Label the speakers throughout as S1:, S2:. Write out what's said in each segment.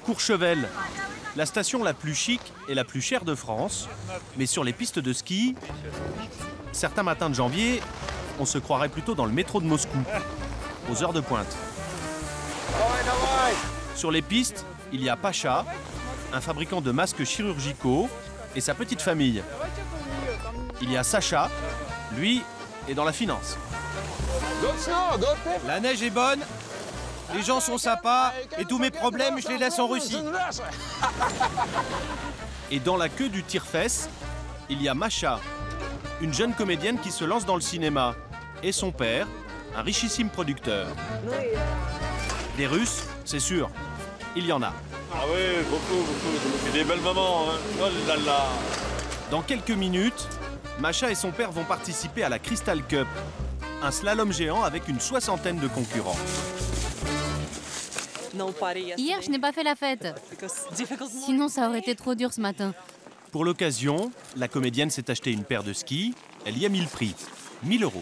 S1: Courchevel, la station la plus chic et la plus chère de France. Mais sur les pistes de ski, certains matins de janvier, on se croirait plutôt dans le métro de Moscou, aux heures de pointe. Sur les pistes, il y a Pacha, un fabricant de masques chirurgicaux, et sa petite famille. Il y a Sacha, lui, est dans la finance.
S2: La neige est bonne, les gens sont sympas, et tous mes problèmes, je les laisse en Russie.
S1: Et dans la queue du tire-fesse, il y a Masha, une jeune comédienne qui se lance dans le cinéma, et son père, un richissime producteur. Des Russes, c'est sûr, il y en a.
S3: Ah oui, beaucoup. Et des belles mamans, hein. Oh là là.
S1: Dans quelques minutes, Masha et son père vont participer à la Crystal Cup, un slalom géant avec une soixantaine de concurrents.
S4: Hier, je n'ai pas fait la fête. Sinon, ça aurait été trop dur ce matin.
S1: Pour l'occasion, la comédienne s'est acheté une paire de skis. Elle y a mis le prix, 1 000 €.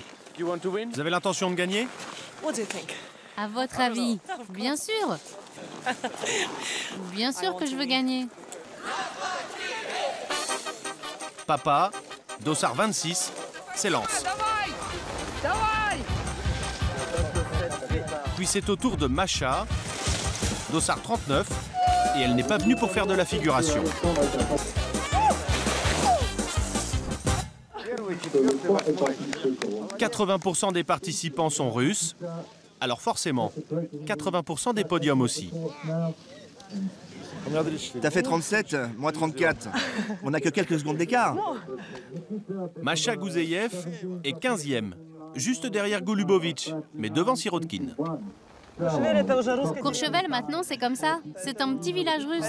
S1: Vous avez l'intention de gagner?
S4: À votre avis? Bien sûr. Bien sûr que je veux gagner.
S1: Papa, Dossard 26, s'élance. Puis c'est au tour de Masha, Dossard 39, et elle n'est pas venue pour faire de la figuration. « 80% des participants sont russes, alors forcément, 80% des podiums aussi. »
S2: T'as fait 37, moi 34. On n'a que quelques secondes d'écart.
S1: Masha Gouzeyev est 15e, juste derrière Golubovic, mais devant Sirotkin.
S4: Courchevel, maintenant, c'est comme ça. C'est un petit village russe.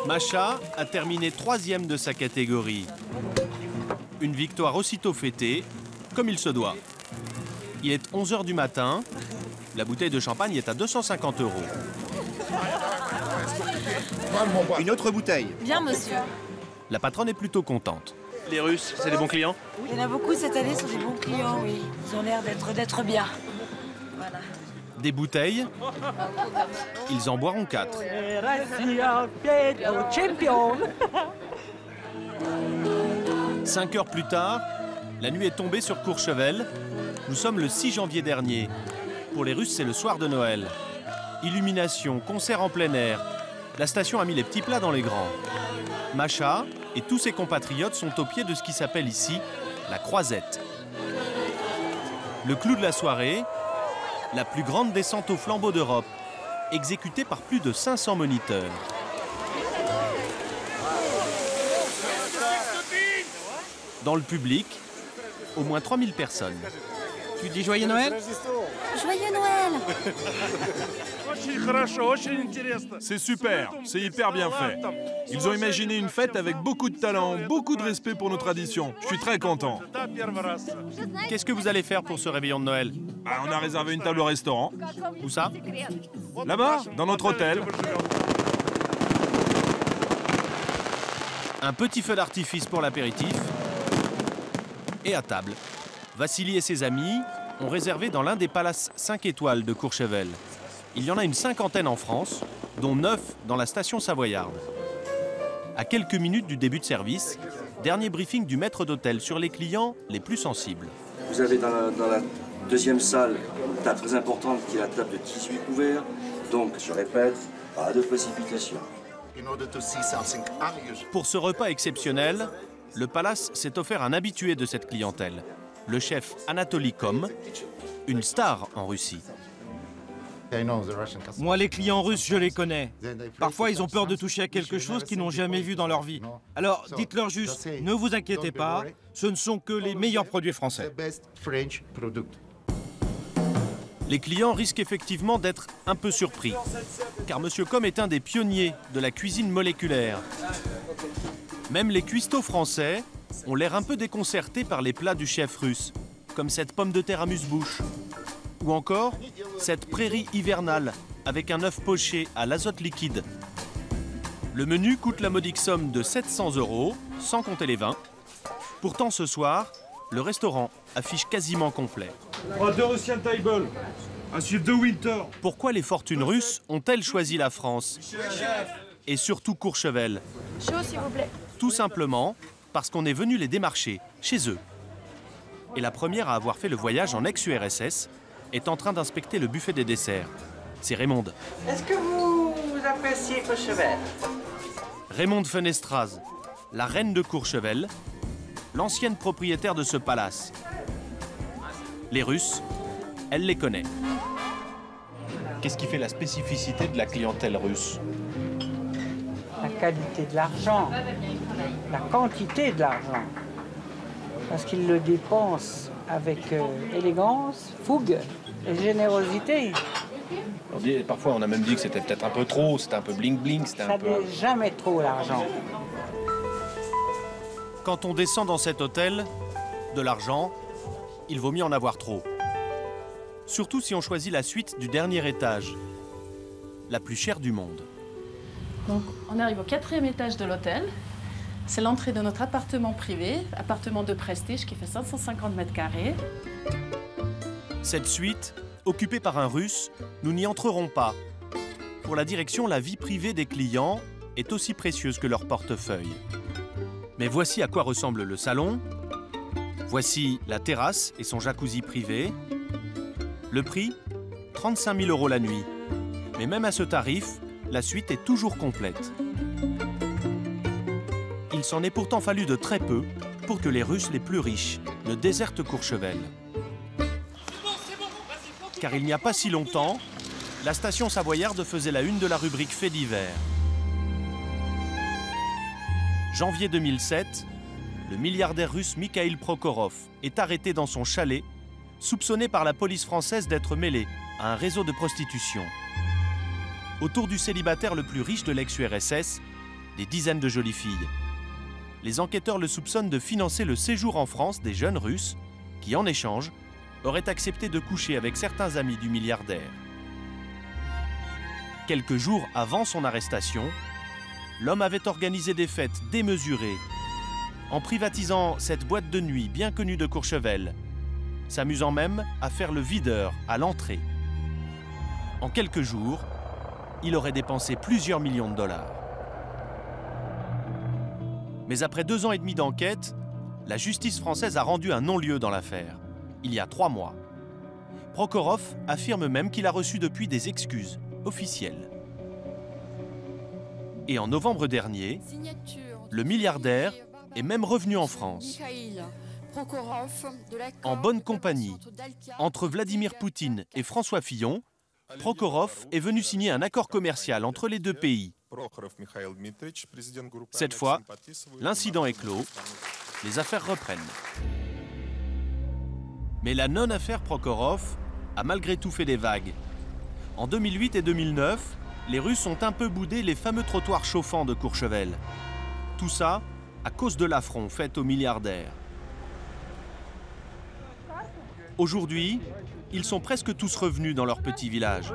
S1: Masha a terminé 3e de sa catégorie. Une victoire aussitôt fêtée, comme il se doit. Il est 11 h du matin. La bouteille de champagne est à 250 €.
S2: Une autre bouteille.
S5: Bien, monsieur.
S1: La patronne est plutôt contente. Les Russes, c'est des bons clients?
S5: Il y en a beaucoup cette année, ce sont des bons clients, oui. Ils ont l'air d'être bien. Voilà.
S1: Des bouteilles, ils en boiront 4. 5 heures plus tard, la nuit est tombée sur Courchevel. Nous sommes le 6 janvier dernier. Pour les Russes, c'est le soir de Noël. Illumination, concert en plein air. La station a mis les petits plats dans les grands. Masha et tous ses compatriotes sont au pied de ce qui s'appelle ici la croisette. Le clou de la soirée, la plus grande descente au flambeau d'Europe, exécutée par plus de 500 moniteurs. Dans le public, au moins 3000 personnes.
S2: Tu dis joyeux Noël?
S4: Joyeux Noël!
S6: C'est super, c'est hyper bien fait. Ils ont imaginé une fête avec beaucoup de talent, beaucoup de respect pour nos traditions. Je suis très content.
S1: Qu'est-ce que vous allez faire pour ce réveillon de Noël?
S6: Ah, on a réservé une table au restaurant.
S1: Où ça?
S6: Là-bas, dans notre hôtel.
S1: Un petit feu d'artifice pour l'apéritif. Et à table, Vassili et ses amis ont réservé dans l'un des palaces 5 étoiles de Courchevel. Il y en a une cinquantaine en France, dont 9 dans la station savoyarde. À quelques minutes du début de service, dernier briefing du maître d'hôtel sur les clients les plus sensibles.
S7: Vous avez dans la deuxième salle une table très importante qui est la table de 18 couverts. Donc, je répète, pas de précipitation.
S1: Pour ce repas exceptionnel, le palace s'est offert un habitué de cette clientèle, le chef Anatoly Kom, une star en Russie.
S2: Moi, les clients russes, je les connais. Parfois, ils ont peur de toucher à quelque chose qu'ils n'ont jamais vu dans leur vie. Alors, dites-leur juste, ne vous inquiétez pas, ce ne sont que les meilleurs produits français.
S1: Les clients risquent effectivement d'être un peu surpris, car M. Kom est un des pionniers de la cuisine moléculaire. Même les cuistots français ont l'air un peu déconcertés par les plats du chef russe, comme cette pomme de terre amuse-bouche, ou encore cette prairie hivernale avec un œuf poché à l'azote liquide. Le menu coûte la modique somme de 700 €, sans compter les vins. Pourtant, ce soir, le restaurant affiche quasiment complet.
S2: 2 Russian table. Un suivre de Winter.
S1: Pourquoi les fortunes russes ont-elles choisi la France? Et surtout Courchevel?
S5: Chaud, s'il vous plaît.
S1: Tout simplement parce qu'on est venu les démarcher, chez eux. Et la première à avoir fait le voyage en ex-URSS est en train d'inspecter le buffet des desserts. C'est Raymonde.
S8: Est-ce que vous appréciez Courchevel?
S1: Raymonde Fenestraz, la reine de Courchevel, l'ancienne propriétaire de ce palace. Les Russes, elle les connaît. Qu'est-ce qui fait la spécificité de la clientèle russe?
S8: La qualité de l'argent, la quantité de l'argent. Parce qu'ils le dépensent avec élégance, fougue et générosité.
S1: Parfois, on a même dit que c'était peut-être un peu trop, c'était un peu bling-bling, c'était
S8: Ça n'est jamais trop l'argent.
S1: Quand on descend dans cet hôtel, de l'argent, il vaut mieux en avoir trop. Surtout si on choisit la suite du dernier étage, la plus chère du monde.
S9: Donc, on arrive au 4e étage de l'hôtel. C'est l'entrée de notre appartement privé, appartement de prestige qui fait 550 mètres carrés.
S1: Cette suite, occupée par un Russe, nous n'y entrerons pas. Pour la direction, la vie privée des clients est aussi précieuse que leur portefeuille. Mais voici à quoi ressemble le salon. Voici la terrasse et son jacuzzi privé. Le prix, 35 000 € la nuit. Mais même à ce tarif, la suite est toujours complète. Il s'en est pourtant fallu de très peu pour que les Russes les plus riches ne désertent Courchevel. Car il n'y a pas si longtemps, la station savoyarde faisait la une de la rubrique Faits divers. Janvier 2007, le milliardaire russe Mikhail Prokhorov est arrêté dans son chalet, soupçonné par la police française d'être mêlé à un réseau de prostitution. Autour du célibataire le plus riche de l'ex-URSS, des dizaines de jolies filles. Les enquêteurs le soupçonnent de financer le séjour en France des jeunes Russes qui, en échange, auraient accepté de coucher avec certains amis du milliardaire. Quelques jours avant son arrestation, l'homme avait organisé des fêtes démesurées, en privatisant cette boîte de nuit bien connue de Courchevel, s'amusant même à faire le videur à l'entrée. En quelques jours, il aurait dépensé plusieurs millions de dollars. Mais après 2 ans et demi d'enquête, la justice française a rendu un non-lieu dans l'affaire, il y a 3 mois. Prokhorov affirme même qu'il a reçu depuis des excuses officielles. Et en novembre dernier, le milliardaire est même revenu en France. En bonne compagnie, entre Vladimir Poutine et François Fillon, Prokhorov est venu signer un accord commercial entre les deux pays. Cette fois, l'incident est clos, les affaires reprennent. Mais la non-affaire Prokhorov a malgré tout fait des vagues. En 2008 et 2009, les Russes ont un peu boudé les fameux trottoirs chauffants de Courchevel. Tout ça à cause de l'affront fait aux milliardaires. Aujourd'hui, ils sont presque tous revenus dans leur petit village.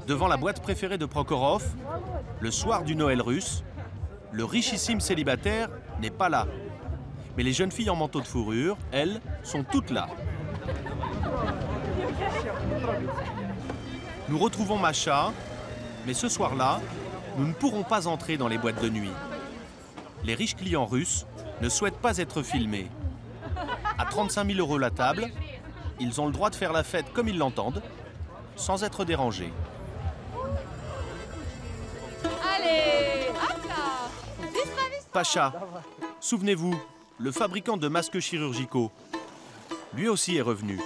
S1: Devant la boîte préférée de Prokhorov, le soir du Noël russe, le richissime célibataire n'est pas là. Mais les jeunes filles en manteau de fourrure, elles, sont toutes là. Nous retrouvons Masha, mais ce soir-là, nous ne pourrons pas entrer dans les boîtes de nuit. Les riches clients russes ne souhaitent pas être filmés. À 35 000 € la table, ils ont le droit de faire la fête comme ils l'entendent, sans être dérangés.
S10: Allez, hop là!
S1: Pacha, souvenez-vous, le fabricant de masques chirurgicaux, lui aussi est revenu.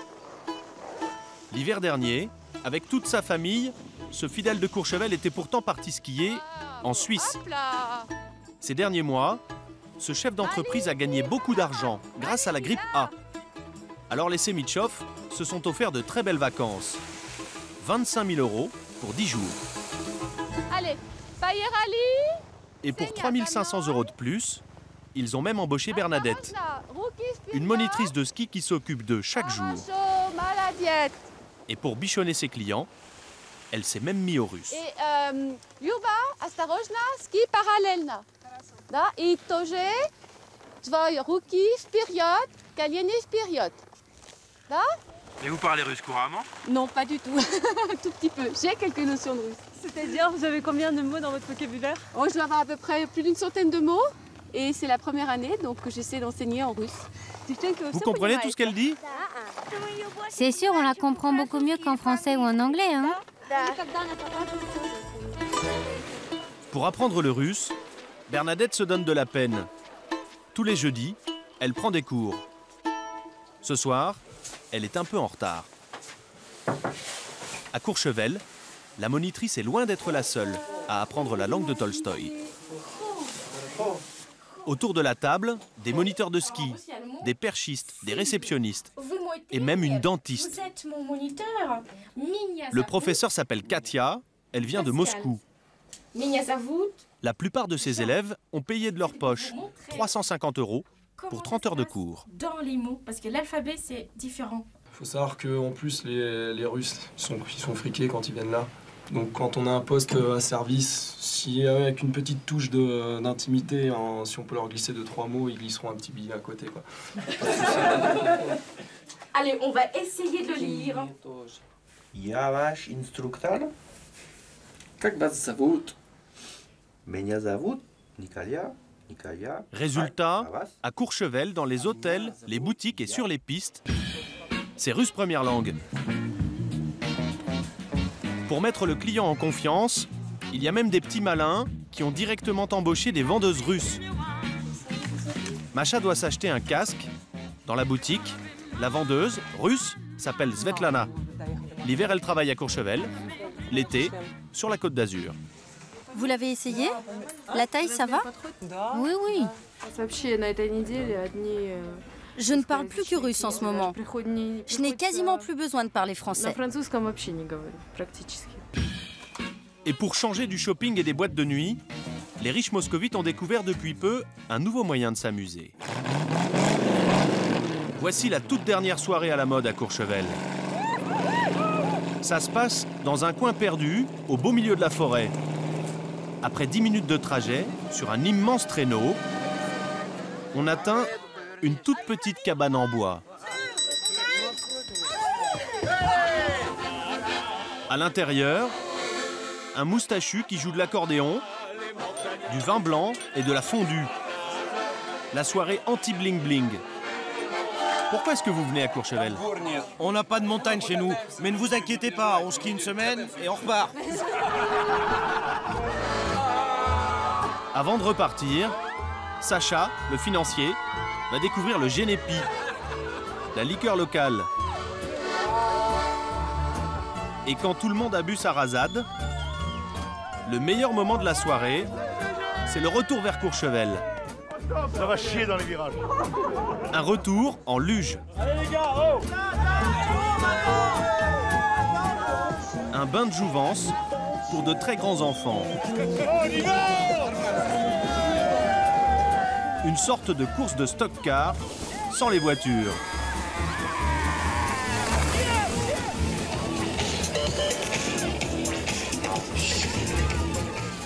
S1: L'hiver dernier, avec toute sa famille, ce fidèle de Courchevel était pourtant parti skier en Suisse. Ces derniers mois, ce chef d'entreprise a gagné beaucoup d'argent grâce à la grippe A. Alors les Semitchov se sont offerts de très belles vacances. 25 000 € pour 10 jours.
S10: Allez, Bayerali!
S1: Et pour 3 500 € de plus, ils ont même embauché Bernadette, une monitrice de ski qui s'occupe d'eux chaque jour. Et pour bichonner ses clients, elle s'est même mise aux Russes.
S10: Люба, осторожно, ski параллельно. Да, и тоже твои руки вперед, колени вперед. Da?
S2: Et vous parlez russe couramment?
S10: Non, pas du tout. Un tout petit peu. J'ai quelques notions de russe.
S11: C'est-à-dire, vous avez combien de mots dans votre vocabulaire?
S10: Oh, je dois avoir à peu près plus d'une centaine de mots. Et c'est la première année, donc j'essaie d'enseigner en russe.
S1: Vous comprenez tout ce qu'elle dit?
S4: C'est sûr, on la comprend beaucoup mieux qu'en français ou en anglais, hein?
S1: Pour apprendre le russe, Bernadette se donne de la peine. Tous les jeudis, elle prend des cours. Ce soir, elle est un peu en retard. À Courchevel, la monitrice est loin d'être la seule à apprendre la langue de Tolstoï. Autour de la table, des moniteurs de ski, des perchistes, des réceptionnistes et même une dentiste.
S12: Vous êtes mon moniteur.
S1: Le professeur s'appelle Katia, elle vient de Moscou. La plupart de ses élèves ont payé de leur poche 350 € pour 30 heures de cours.
S12: Dans les mots, parce que l'alphabet c'est différent.
S13: Il faut savoir qu'en plus les Russes ils sont friqués quand ils viennent là. Donc quand on a un poste à service, si avec une petite touche d'intimité, si on peut leur glisser 2-3 mots, ils glisseront un petit billet à côté, quoi.
S12: Allez, on va essayer de lire.
S14: Я ваш инструктор. Как вас зовут? Меня зовут Николя.
S1: Résultat, à Courchevel, dans les hôtels, les boutiques et sur les pistes, c'est russe première langue. Pour mettre le client en confiance, il y a même des petits malins qui ont directement embauché des vendeuses russes. Macha doit s'acheter un casque. Dans la boutique, la vendeuse, russe, s'appelle Svetlana. L'hiver, elle travaille à Courchevel. L'été, sur la Côte d'Azur.
S15: Vous l'avez essayé? La taille, ça va?
S4: Oui, oui.
S15: Je ne parle plus que russe en ce moment. Je n'ai quasiment plus besoin de parler français.
S1: Et pour changer du shopping et des boîtes de nuit, les riches moscovites ont découvert depuis peu un nouveau moyen de s'amuser. Voici la toute dernière soirée à la mode à Courchevel. Ça se passe dans un coin perdu, au beau milieu de la forêt. Après 10 minutes de trajet, sur un immense traîneau, on atteint une toute petite cabane en bois. À l'intérieur, un moustachu qui joue de l'accordéon, du vin blanc et de la fondue. La soirée anti-bling-bling. Pourquoi est-ce que vous venez à Courchevel?
S2: On n'a pas de montagne chez nous, mais ne vous inquiétez pas, on skie une semaine et on repart.
S1: Avant de repartir, Sacha, le financier, va découvrir le Génépi, la liqueur locale. Et quand tout le monde a bu sa rasade, le meilleur moment de la soirée, c'est le retour vers Courchevel.
S3: Ça va chier dans les virages.
S1: Un retour en luge.
S3: Allez les gars, oh!
S1: Un bain de jouvence pour de très grands enfants.
S3: On y va!
S1: Une sorte de course de stock-car sans les voitures.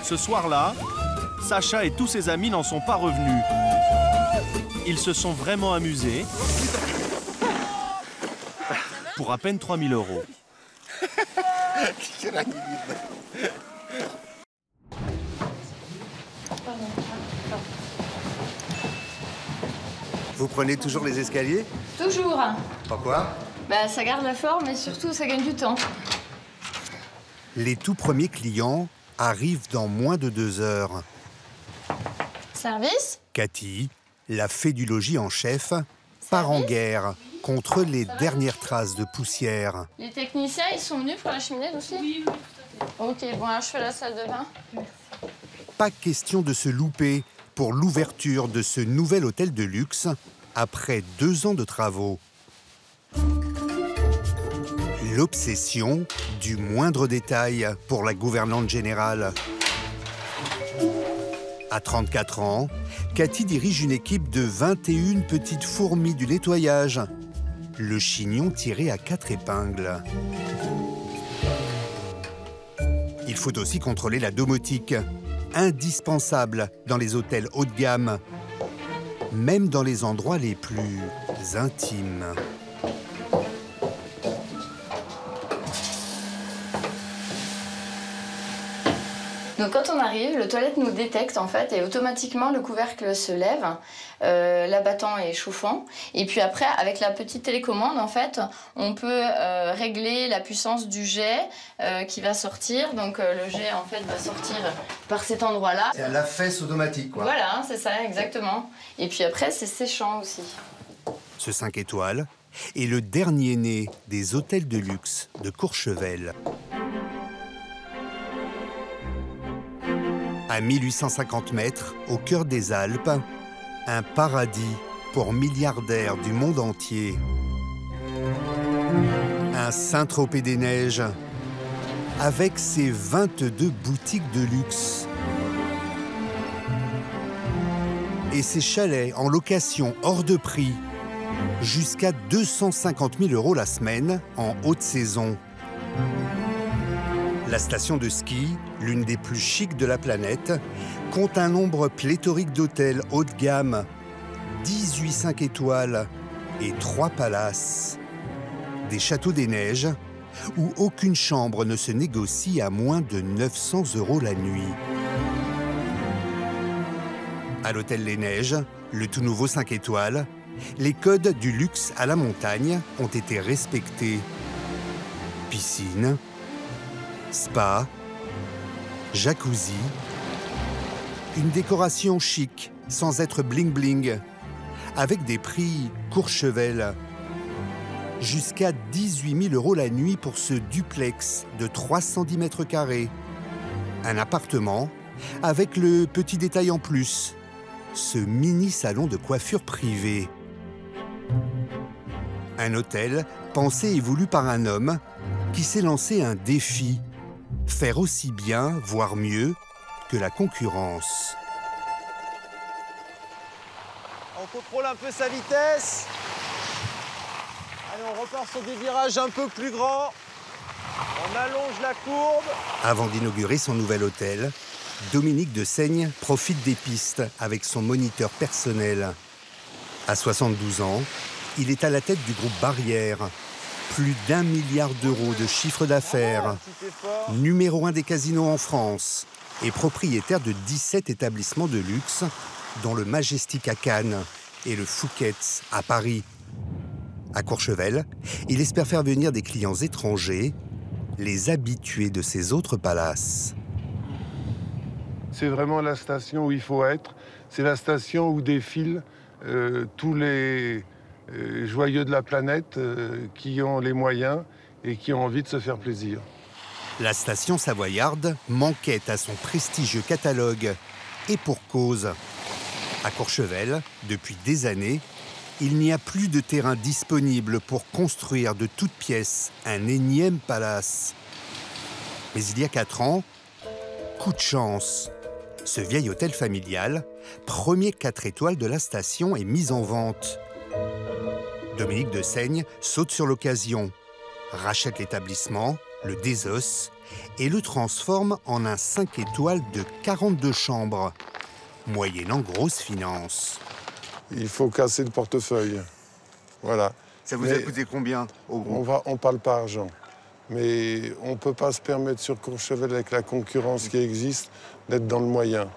S1: Ce soir-là, Sacha et tous ses amis n'en sont pas revenus. Ils se sont vraiment amusés pour à peine 3 000 €.
S16: Vous prenez toujours les escaliers?
S17: Toujours.
S16: Pourquoi?
S17: Bah, ça garde la forme et surtout, ça gagne du temps.
S16: Les tout premiers clients arrivent dans moins de 2 heures.
S17: Service?
S16: Cathy, la fée du logis en chef, part en guerre contre les dernières traces de poussière.
S17: Les techniciens, ils sont venus pour la cheminée aussi? Oui, tout à fait. Ok, bon, alors je fais la salle de bain.
S16: Pas question de se louper pour l'ouverture de ce nouvel hôtel de luxe après 2 ans de travaux. L'obsession du moindre détail pour la gouvernante générale. À 34 ans, Cathy dirige une équipe de 21 petites fourmis du nettoyage. Le chignon tiré à 4 épingles. Il faut aussi contrôler la domotique, indispensable dans les hôtels haut de gamme, même dans les endroits les plus intimes.
S17: Donc quand on arrive, le toilette nous détecte en fait et automatiquement le couvercle se lève, l'abattant est chauffant et puis après avec la petite télécommande en fait on peut régler la puissance du jet qui va sortir. Donc le jet en fait va sortir par cet endroit-là.
S16: C'est à la fesse automatique quoi.
S17: Voilà, c'est ça exactement. Et puis après c'est séchant aussi.
S16: Ce 5 étoiles est le dernier né des hôtels de luxe de Courchevel. À 1850 mètres, au cœur des Alpes, un paradis pour milliardaires du monde entier. Un Saint-Tropez des Neiges, avec ses 22 boutiques de luxe. Et ses chalets en location hors de prix, jusqu'à 250 000 € la semaine en haute saison. La station de ski, l'une des plus chics de la planète, compte un nombre pléthorique d'hôtels haut de gamme, 18 5 étoiles et 3 palaces. Des châteaux des neiges, où aucune chambre ne se négocie à moins de 900 € la nuit. À l'hôtel Les Neiges, le tout nouveau 5 étoiles, les codes du luxe à la montagne ont été respectés. Piscine, spa, jacuzzi, une décoration chic, sans être bling-bling, avec des prix Courchevel. Jusqu'à 18 000 € la nuit pour ce duplex de 310 mètres carrés. Un appartement avec le petit détail en plus, ce mini salon de coiffure privé. Un hôtel pensé et voulu par un homme qui s'est lancé un défi. Faire aussi bien, voire mieux, que la concurrence.
S18: On contrôle un peu sa vitesse. Allez, on repart sur des virages un peu plus grands. On allonge la courbe.
S16: Avant d'inaugurer son nouvel hôtel, Dominique de Seigne profite des pistes avec son moniteur personnel. À 72 ans, il est à la tête du groupe Barrière. Plus d'1 milliard d'euros de chiffre d'affaires, numéro 1 des casinos en France et propriétaire de 17 établissements de luxe, dont le Majestic à Cannes et le Fouquet's à Paris. À Courchevel, il espère faire venir des clients étrangers, les habitués de ses autres palaces.
S19: C'est vraiment la station où il faut être. C'est la station où défilent tous les joyeux de la planète qui ont les moyens et qui ont envie de se faire plaisir.
S16: La station savoyarde manquait à son prestigieux catalogue. Et pour cause. À Courchevel, depuis des années, il n'y a plus de terrain disponible pour construire de toutes pièces un énième palace. Mais il y a 4 ans, coup de chance. Ce vieil hôtel familial, premier 4 étoiles de la station, est mis en vente. Dominique de Seigne saute sur l'occasion, rachète l'établissement, le désosse et le transforme en un 5 étoiles de 42 chambres, moyennant grosse finance.
S19: Il faut casser le portefeuille. Voilà.
S16: Ça vous a coûté combien au gros?
S19: On parle pas argent. Mais on ne peut pas se permettre sur Courchevel, avec la concurrence qui existe, d'être dans le moyen.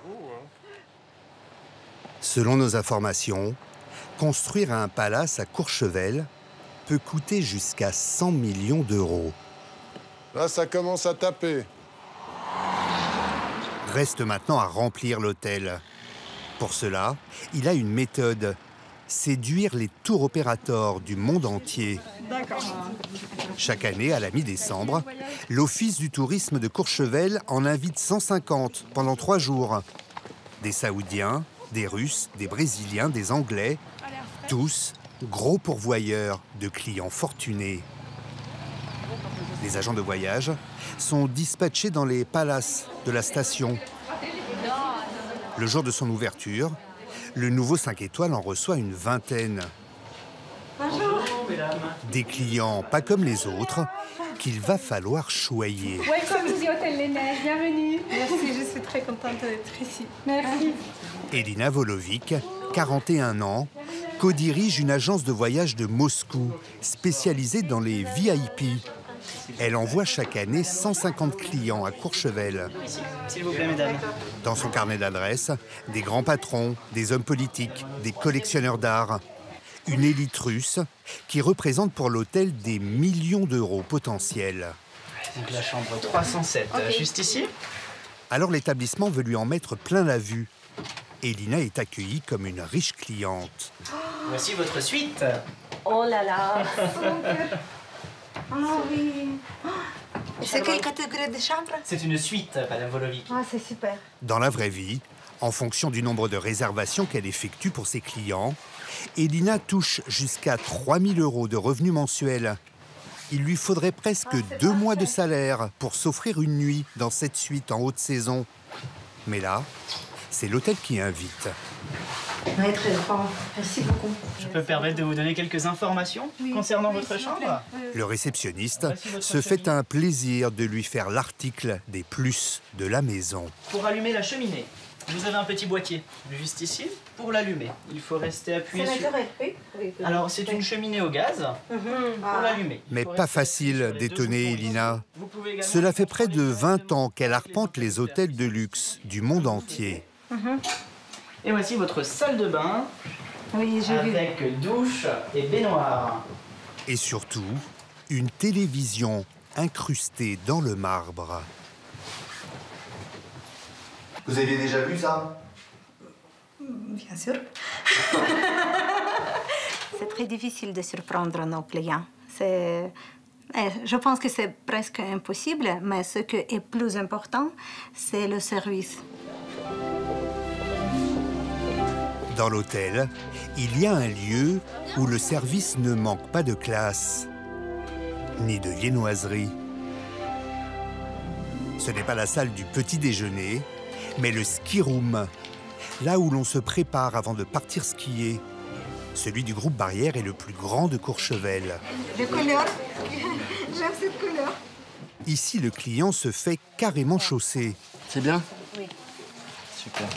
S16: Selon nos informations, construire un palace à Courchevel peut coûter jusqu'à 100 millions d'euros.
S19: Là, ça commence à taper.
S16: Reste maintenant à remplir l'hôtel. Pour cela, il a une méthode. Séduire les tour opérateurs du monde entier. Chaque année, à la mi-décembre, l'Office du tourisme de Courchevel en invite 150 pendant 3 jours. Des Saoudiens, des Russes, des Brésiliens, des Anglais, tous gros pourvoyeurs de clients fortunés. Les agents de voyage sont dispatchés dans les palaces de la station. Le jour de son ouverture, le nouveau 5 étoiles en reçoit une vingtaine.
S11: Bonjour.
S16: Des clients pas comme les autres qu'il va falloir choyer.
S11: Welcome to the Hôtel Les Neiges, bienvenue. Merci, je suis très contente d'être ici. Merci.
S16: Elina Volovic, 41 ans, co-dirige une agence de voyage de Moscou spécialisée dans les VIP. Elle envoie chaque année 150 clients à Courchevel.
S20: S'il vous plaît, mesdames.
S16: Dans son carnet d'adresses, des grands patrons, des hommes politiques, des collectionneurs d'art. Une élite russe qui représente pour l'hôtel des millions d'euros potentiels.
S20: Donc la chambre 307, juste ici.
S16: Alors l'établissement veut lui en mettre plein la vue. Elina est accueillie comme une riche cliente.
S20: Voici votre suite.
S11: Oh là là. Ah oui. C'est quelle catégorie de chambre?
S20: C'est une suite, Madame Volovic.
S11: Ah, c'est super.
S16: Dans la vraie vie, en fonction du nombre de réservations qu'elle effectue pour ses clients, Elina touche jusqu'à 3 000 € de revenus mensuels. Il lui faudrait presque 2 mois de salaire pour s'offrir une nuit dans cette suite en haute saison. Mais là, c'est l'hôtel qui invite.
S11: Oui, très grand. Merci beaucoup.
S20: Je peux me permettre de vous donner quelques informations concernant votre chambre?
S16: Le réceptionniste se fait un plaisir de lui faire l'article des plus de la maison.
S20: Pour allumer la cheminée, vous avez un petit boîtier juste ici pour l'allumer. Il faut rester appuyé sur... Alors, c'est une cheminée au gaz pour l'allumer.
S16: Mais pas facile d'étonner Elina. Cela fait près de 20 ans qu'elle arpente les hôtels de luxe du monde entier.
S20: Et voici votre salle de bain avec douche et baignoire.
S16: Et surtout, une télévision incrustée dans le marbre.
S14: Vous aviez déjà vu ça?
S11: Bien sûr. C'est très difficile de surprendre nos clients. Je pense que c'est presque impossible, mais ce qui est plus important, c'est le service.
S16: Dans l'hôtel, il y a un lieu où le service ne manque pas de classe, ni de viennoiserie. Ce n'est pas la salle du petit déjeuner, mais le ski room, là où l'on se prépare avant de partir skier. Celui du groupe Barrière est le plus grand de Courchevel.
S11: Les couleurs, j'aime cette couleur.
S16: Ici, le client se fait carrément chausser.
S14: C'est bien?
S11: Oui.
S14: Super.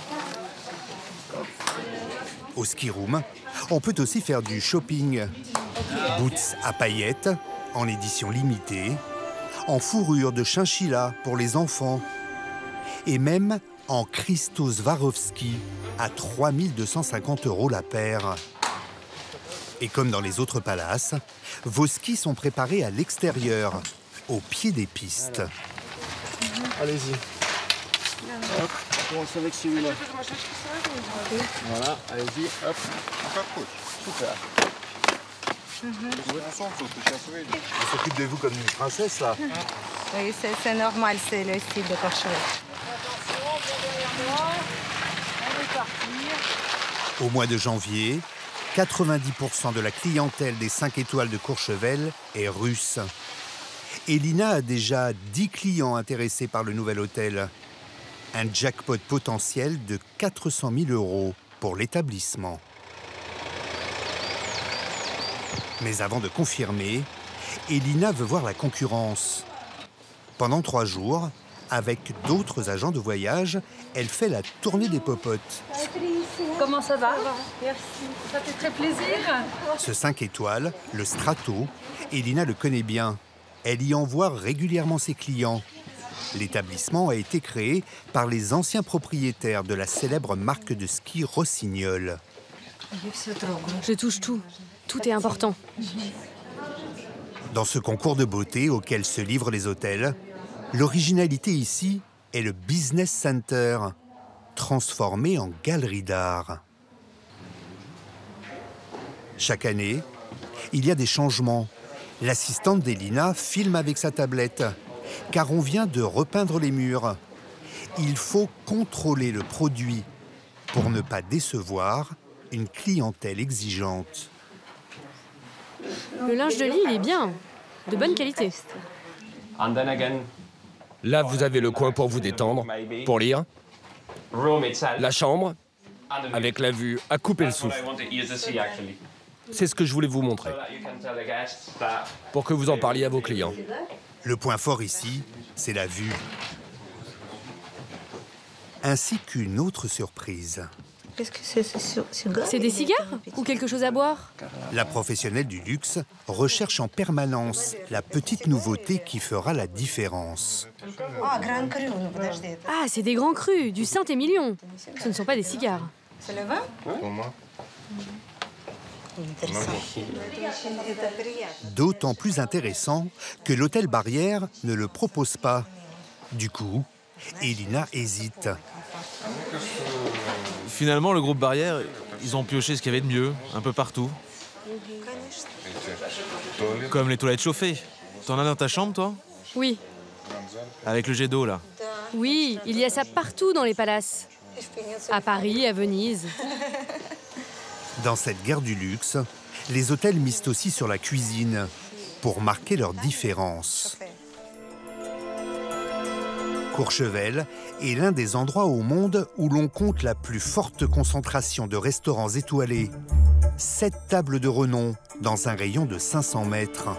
S16: Au ski room, on peut aussi faire du shopping. Boots à paillettes, en édition limitée, en fourrure de chinchilla pour les enfants, et même en cristaux Swarovski à 3 250 € la paire. Et comme dans les autres palaces, vos skis sont préparés à l'extérieur, au pied des pistes.
S18: Allez-y. Hop, on commence avec celui-là. Voilà, allez-y, hop. Super.
S14: On s'occupe de vous comme une princesse, là.
S11: Oui, c'est normal, c'est le style de Courchevel.
S16: Au mois de janvier, 90% de la clientèle des 5 étoiles de Courchevel est russe. Elina a déjà 10 clients intéressés par le nouvel hôtel. Un jackpot potentiel de 400 000 € pour l'établissement. Mais avant de confirmer, Elina veut voir la concurrence. Pendant 3 jours, avec d'autres agents de voyage, elle fait la tournée des popotes.
S11: Comment ça va? Merci. Ça fait très plaisir.
S16: Ce 5 étoiles, le Strato, Elina le connaît bien. Elle y envoie régulièrement ses clients. L'établissement a été créé par les anciens propriétaires de la célèbre marque de ski Rossignol.
S21: Je touche tout. Tout est important.
S16: Dans ce concours de beauté auquel se livrent les hôtels, l'originalité ici est le Business Center, transformé en galerie d'art. Chaque année, il y a des changements. L'assistante d'Elina filme avec sa tablette, car on vient de repeindre les murs. Il faut contrôler le produit pour ne pas décevoir une clientèle exigeante.
S21: Le linge de lit, il est bien. De bonne qualité.
S22: Là, vous avez le coin pour vous détendre, pour lire. La chambre, avec la vue à couper le souffle. C'est ce que je voulais vous montrer, pour que vous en parliez à vos clients.
S16: Le point fort ici, c'est la vue. Ainsi qu'une autre surprise.
S21: C'est des cigares ou quelque chose à boire?
S16: La professionnelle du luxe recherche en permanence la petite nouveauté qui fera la différence.
S21: Ah, c'est des grands crus, du Saint-Émilion. Ce ne sont pas des cigares.
S16: C'est le vin? D'autant plus intéressant que l'hôtel Barrière ne le propose pas. Du coup, Elina hésite.
S6: Finalement, le groupe Barrière, ils ont pioché ce qu'il y avait de mieux, un peu partout. Comme les toilettes chauffées. T'en as dans ta chambre, toi?
S21: Oui.
S6: Avec le jet d'eau, là.
S21: Oui, il y a ça partout dans les palaces. À Paris, à Venise.
S16: Dans cette guerre du luxe, les hôtels misent aussi sur la cuisine pour marquer leur différence. Courchevel est l'un des endroits au monde où l'on compte la plus forte concentration de restaurants étoilés. 7 tables de renom dans un rayon de 500 mètres.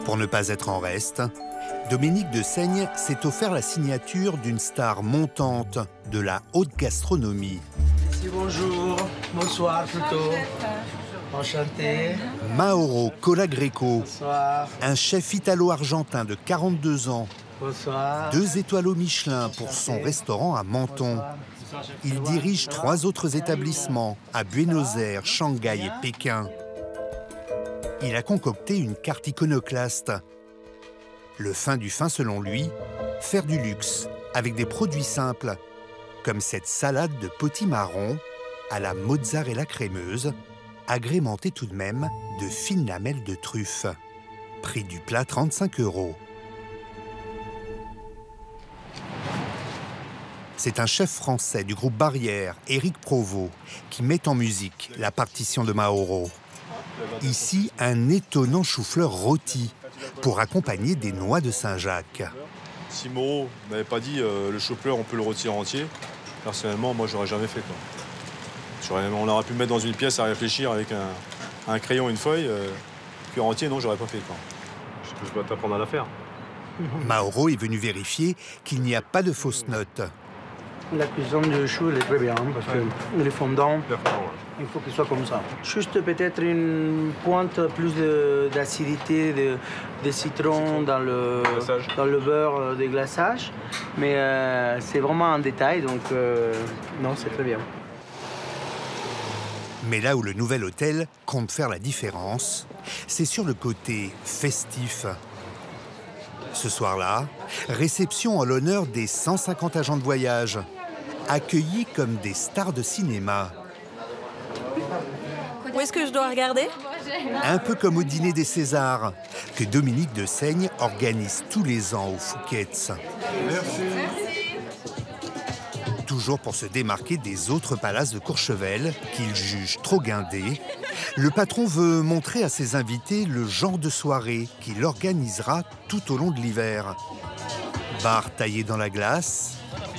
S16: Pour ne pas être en reste, Dominique de Seigne s'est offert la signature d'une star montante de la haute gastronomie.
S7: Bonjour, bonsoir plutôt. Enchanté.
S16: Mauro Colagreco,
S7: Bonsoir.
S16: un chef italo-argentin de 42 ans.
S7: Bonsoir.
S16: 2 étoiles au Michelin pour son restaurant à Menton. Il dirige 3 autres établissements à Buenos Aires, Shanghai et Pékin. Il a concocté une carte iconoclaste. Le fin du fin selon lui, faire du luxe avec des produits simples, comme cette salade de potimarron à la mozzarella crémeuse, agrémentée tout de même de fines lamelles de truffe. Prix du plat 35 €. C'est un chef français du groupe Barrière, Éric Provost, qui met en musique la partition de Mauro. Ici, un étonnant chou-fleur rôti pour accompagner des noix de Saint-Jacques.
S3: Si Mauro m'avait pas dit le chou-fleur, on peut le rôtir entier, personnellement, moi, j'aurais jamais fait. On aurait pu me mettre dans une pièce à réfléchir avec un crayon et une feuille. Cuire entier, non, j'aurais pas fait. Je dois t'apprendre à la faire.
S16: Mauro est venu vérifier qu'il n'y a pas de fausses notes.
S7: La cuisson du chou, elle est très bien parce qu'il est fondant. Il faut qu'il soit comme ça. Juste peut-être une pointe plus d'acidité de citron dans le beurre de glaçage. Mais c'est vraiment un détail, donc non, c'est très bien.
S16: Mais là où le nouvel hôtel compte faire la différence, c'est sur le côté festif. Ce soir-là, réception en l'honneur des 150 agents de voyage, accueillis comme des stars de cinéma.
S23: Où est-ce que je dois regarder?
S16: Un peu comme au dîner des Césars, que Dominique de Seigne organise tous les ans au Fouquet's.
S7: Merci.
S16: Toujours pour se démarquer des autres palaces de Courchevel, qu'il juge trop guindés, le patron veut montrer à ses invités le genre de soirée qu'il organisera tout au long de l'hiver. Bar taillé dans la glace,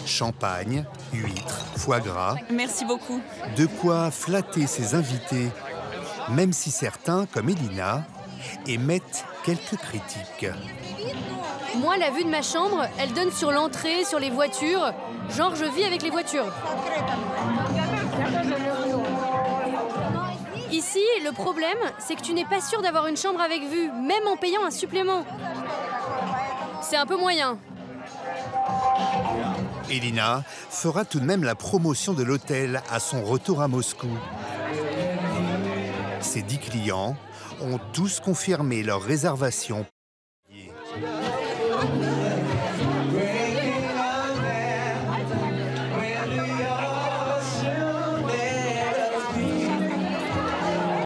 S16: champagne, huîtres, foie gras.
S23: Merci beaucoup.
S16: De quoi flatter ses invités, même si certains, comme Elina, émettent quelques critiques.
S21: Moi, la vue de ma chambre, elle donne sur l'entrée, sur les voitures. Genre, je vis avec les voitures. Ici, le problème, c'est que tu n'es pas sûr d'avoir une chambre avec vue, même en payant un supplément. C'est un peu moyen.
S16: Elina fera tout de même la promotion de l'hôtel à son retour à Moscou. Ses 10 clients ont tous confirmé leur réservation.